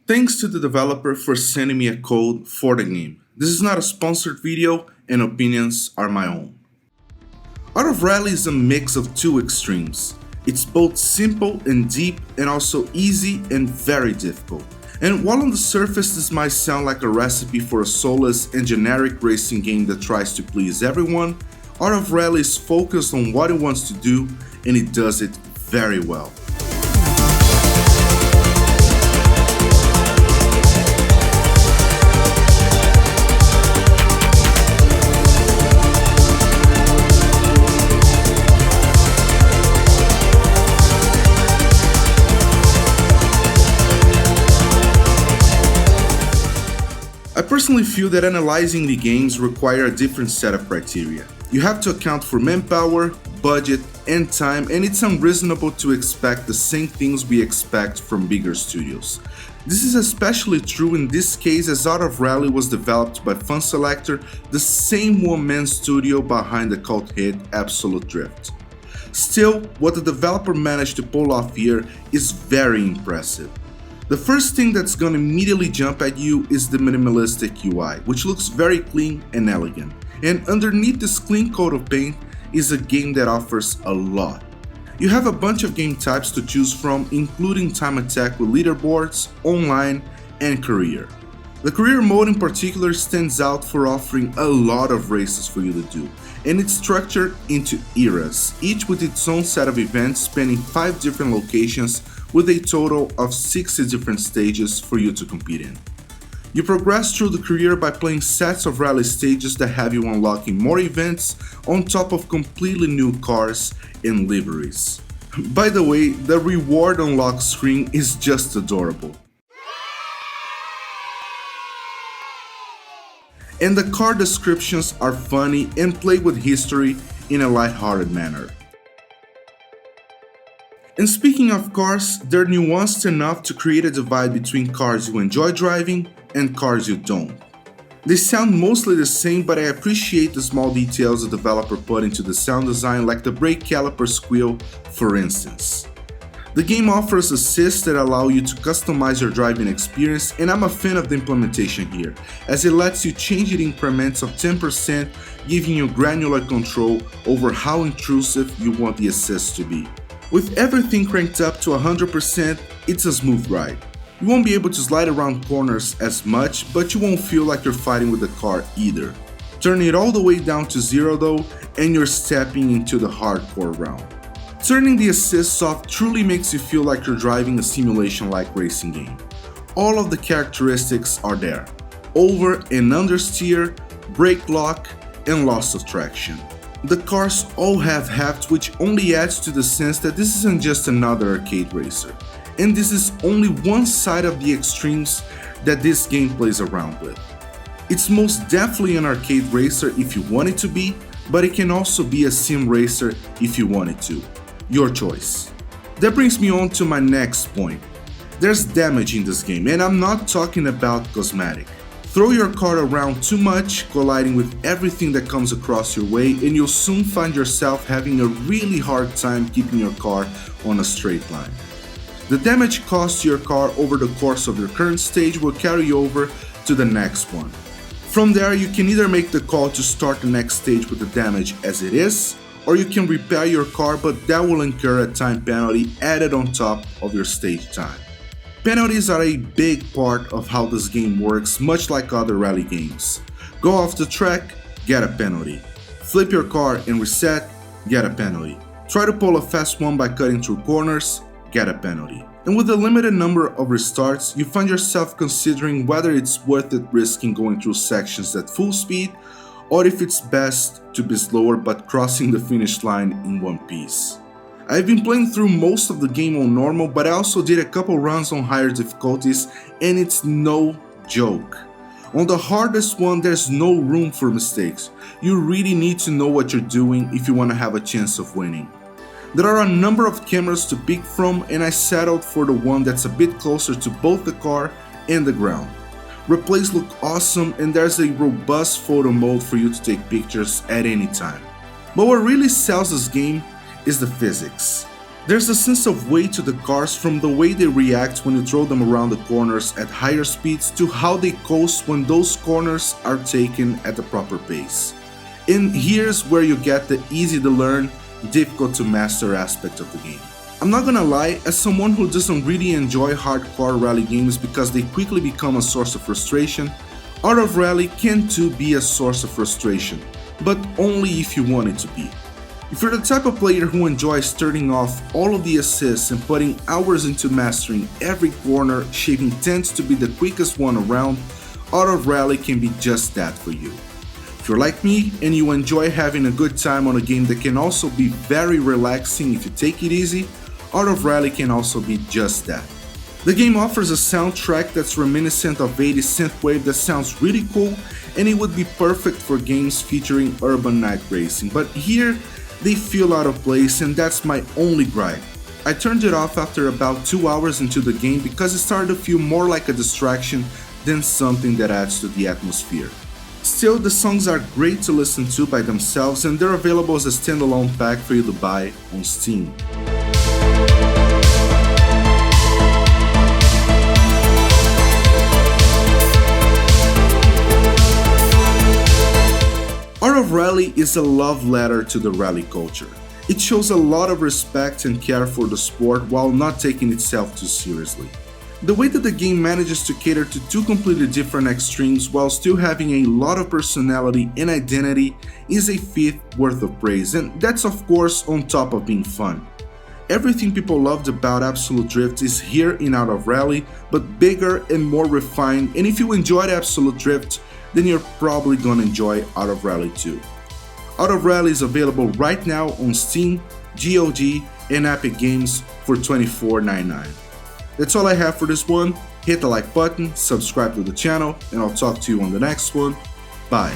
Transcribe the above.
Thanks to the developer for sending me a code for the game. This is not a sponsored video and opinions are my own. Art of Rally is a mix of two extremes. It's both simple and deep and also easy and very difficult. And while on the surface this might sound like a recipe for a soulless and generic racing game that tries to please everyone, Art of Rally is focused on what it wants to do and it does it very well. I personally feel that analyzing the games require a different set of criteria. You have to account for manpower, budget, and time, and it's unreasonable to expect the same things we expect from bigger studios. This is especially true in this case as Art of Rally was developed by Fun Selector, the same one-man studio behind the cult hit Absolute Drift. Still, what the developer managed to pull off here is very impressive. The first thing that's gonna immediately jump at you is the minimalistic UI, which looks very clean and elegant. And underneath this clean coat of paint is a game that offers a lot. You have a bunch of game types to choose from, including time attack with leaderboards, online, and career. The career mode in particular stands out for offering a lot of races for you to do, and it's structured into eras, each with its own set of events spanning 5 different locations with a total of 60 different stages for you to compete in. You progress through the career by playing sets of rally stages that have you unlocking more events on top of completely new cars and liveries. By the way, the reward unlock screen is just adorable. And the car descriptions are funny and play with history in a lighthearted manner. And speaking of cars, they're nuanced enough to create a divide between cars you enjoy driving and cars you don't. They sound mostly the same, but I appreciate the small details the developer put into the sound design, like the brake caliper squeal, for instance. The game offers assists that allow you to customize your driving experience, and I'm a fan of the implementation here, as it lets you change it in increments of 10%, giving you granular control over how intrusive you want the assist to be. With everything cranked up to 100%, it's a smooth ride. You won't be able to slide around corners as much, but you won't feel like you're fighting with the car either. Turn it all the way down to 0 though, and you're stepping into the hardcore realm. Turning the assists off truly makes you feel like you're driving a simulation-like racing game. All of the characteristics are there: over and understeer, brake lock, and loss of traction. The cars all have heft, which only adds to the sense that this isn't just another arcade racer. And this is only one side of the extremes that this game plays around with. It's most definitely an arcade racer if you want it to be, but it can also be a sim racer if you want it to. Your choice. That brings me on to my next point. There's damage in this game, and I'm not talking about cosmetic. Throw your car around too much, colliding with everything that comes across your way, and you'll soon find yourself having a really hard time keeping your car on a straight line. The damage caused to your car over the course of your current stage will carry over to the next one. From there, you can either make the call to start the next stage with the damage as it is, or you can repair your car, but that will incur a time penalty added on top of your stage time. Penalties are a big part of how this game works, much like other rally games. Go off the track, get a penalty. Flip your car and reset, get a penalty. Try to pull a fast one by cutting through corners, get a penalty. And with a limited number of restarts, you find yourself considering whether it's worth it risking going through sections at full speed, or if it's best to be slower but crossing the finish line in one piece. I've been playing through most of the game on normal, but I also did a couple runs on higher difficulties, and it's no joke. On the hardest one, there's no room for mistakes. You really need to know what you're doing if you want to have a chance of winning. There are a number of cameras to pick from, and I settled for the one that's a bit closer to both the car and the ground. Replays look awesome, and there's a robust photo mode for you to take pictures at any time. But what really sells this game is the physics. There's a sense of weight to the cars from the way they react when you throw them around the corners at higher speeds to how they coast when those corners are taken at the proper pace. And here's where you get the easy to learn, difficult to master aspect of the game. I'm not gonna lie, as someone who doesn't really enjoy hardcore rally games because they quickly become a source of frustration, Art of Rally can too be a source of frustration, but only if you want it to be. If you're the type of player who enjoys turning off all of the assists and putting hours into mastering every corner, shaving tends to be the quickest one around, Art of Rally can be just that for you. If you're like me and you enjoy having a good time on a game that can also be very relaxing if you take it easy, Art of Rally can also be just that. The game offers a soundtrack that's reminiscent of 80s synthwave that sounds really cool, and it would be perfect for games featuring urban night racing, but here they feel out of place, and that's my only gripe. I turned it off after about 2 hours into the game because it started to feel more like a distraction than something that adds to the atmosphere. Still, the songs are great to listen to by themselves, and they're available as a standalone pack for you to buy on Steam. Art of Rally is a love letter to the rally culture. It shows a lot of respect and care for the sport while not taking itself too seriously. The way that the game manages to cater to two completely different extremes while still having a lot of personality and identity is a feat worth of praise, and that's of course on top of being fun. Everything people loved about Absolute Drift is here in Art of Rally, but bigger and more refined, and if you enjoyed Absolute Drift, then you're probably gonna enjoy Art of Rally too. Art of Rally is available right now on Steam, GOG, and Epic Games for $24.99. That's all I have for this one. Hit the like button, subscribe to the channel, and I'll talk to you on the next one. Bye.